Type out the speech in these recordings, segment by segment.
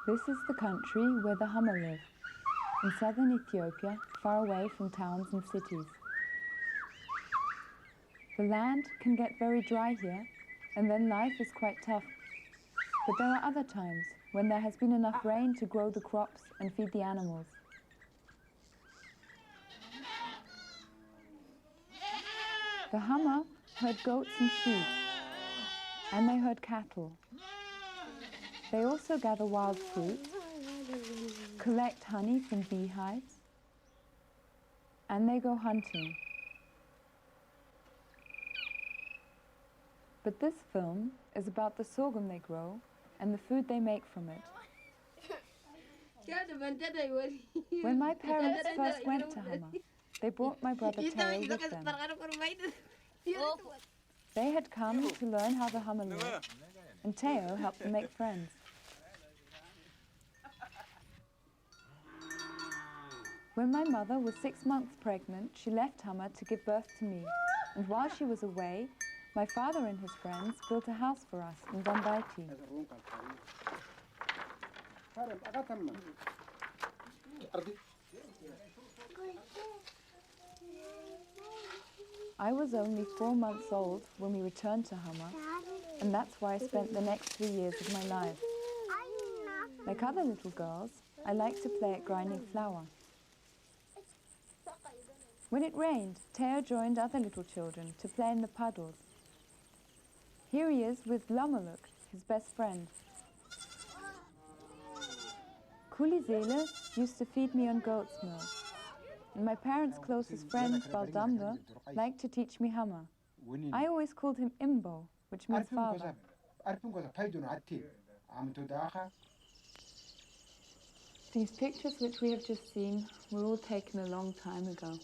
This is the country where the Hama live, in southern Ethiopia, far away from towns and cities. The land can get very dry here, and then life is quite tough. But there are other times when there has been enough rain to grow the crops and feed the animals. The Hama herd goats and sheep, and they herd cattle. They also gather wild fruit, collect honey from beehives, and they go hunting. But this film is about the sorghum they grow and the food they make from it. When my parents first went to Hama, they brought my brother Teo with them. They had come to learn how the Hama live, and Teo helped them make friends. When my mother was 6 months pregnant, she left Hama to give birth to me, and while she was away, my father and his friends built a house for us in Dambaiti. I was only 4 months old when we returned to Hama, and that's where I spent the next 3 years of my life. Like other little girls, I liked to play at grinding flour. When it rained, Teo joined other little children to play in the puddles. Here he is with Lamaluk, his best friend. Kulizele used to feed me on goat's milk, and my parents' closest friend, Baldamba, liked to teach me Hama. I always called him Imbo, which means father. These pictures which we have just seen were all taken a long time ago.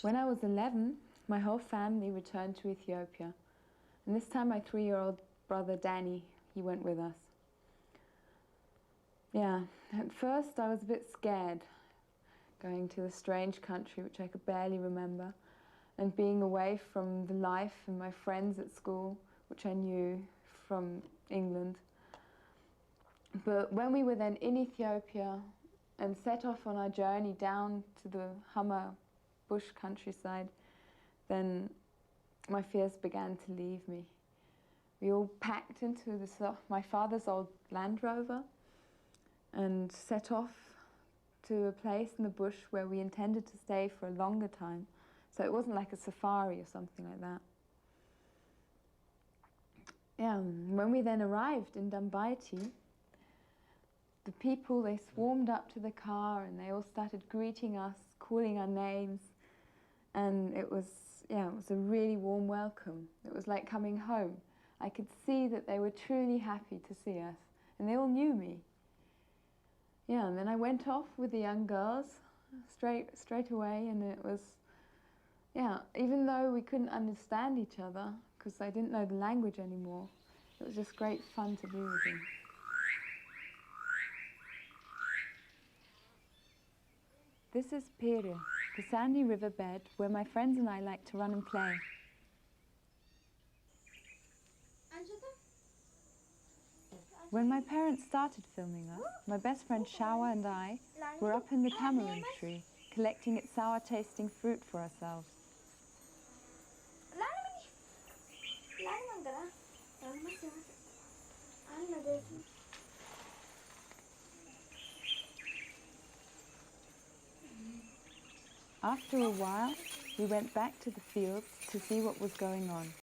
When I was 11, my whole family returned to Ethiopia. And this time my 3-year-old brother Danny, he went with us. Yeah, at first I was a bit scared, going to a strange country which I could barely remember, and being away from the life and my friends at school, which I knew from England. But when we were then in Ethiopia and set off on our journey down to the Hama bush countryside, then my fears began to leave me. We all packed into my father's old Land Rover and set off to a place in the bush where we intended to stay for a longer time. So it wasn't like a safari or something like that. Yeah, when we then arrived in Dambaiti, the people, they swarmed up to the car and they all started greeting us, calling our names. And it was a really warm welcome. It was like coming home. I could see that they were truly happy to see us, and they all knew me. Yeah, and then I went off with the young girls straight away, and it was, even though we couldn't understand each other, because I didn't know the language anymore, it was just great fun to be with them. This is Pere, the sandy riverbed where my friends and I like to run and play. When my parents started filming us, my best friend Shawa and I were up in the tamarind tree, collecting its sour-tasting fruit for ourselves. After a while, we went back to the fields to see what was going on.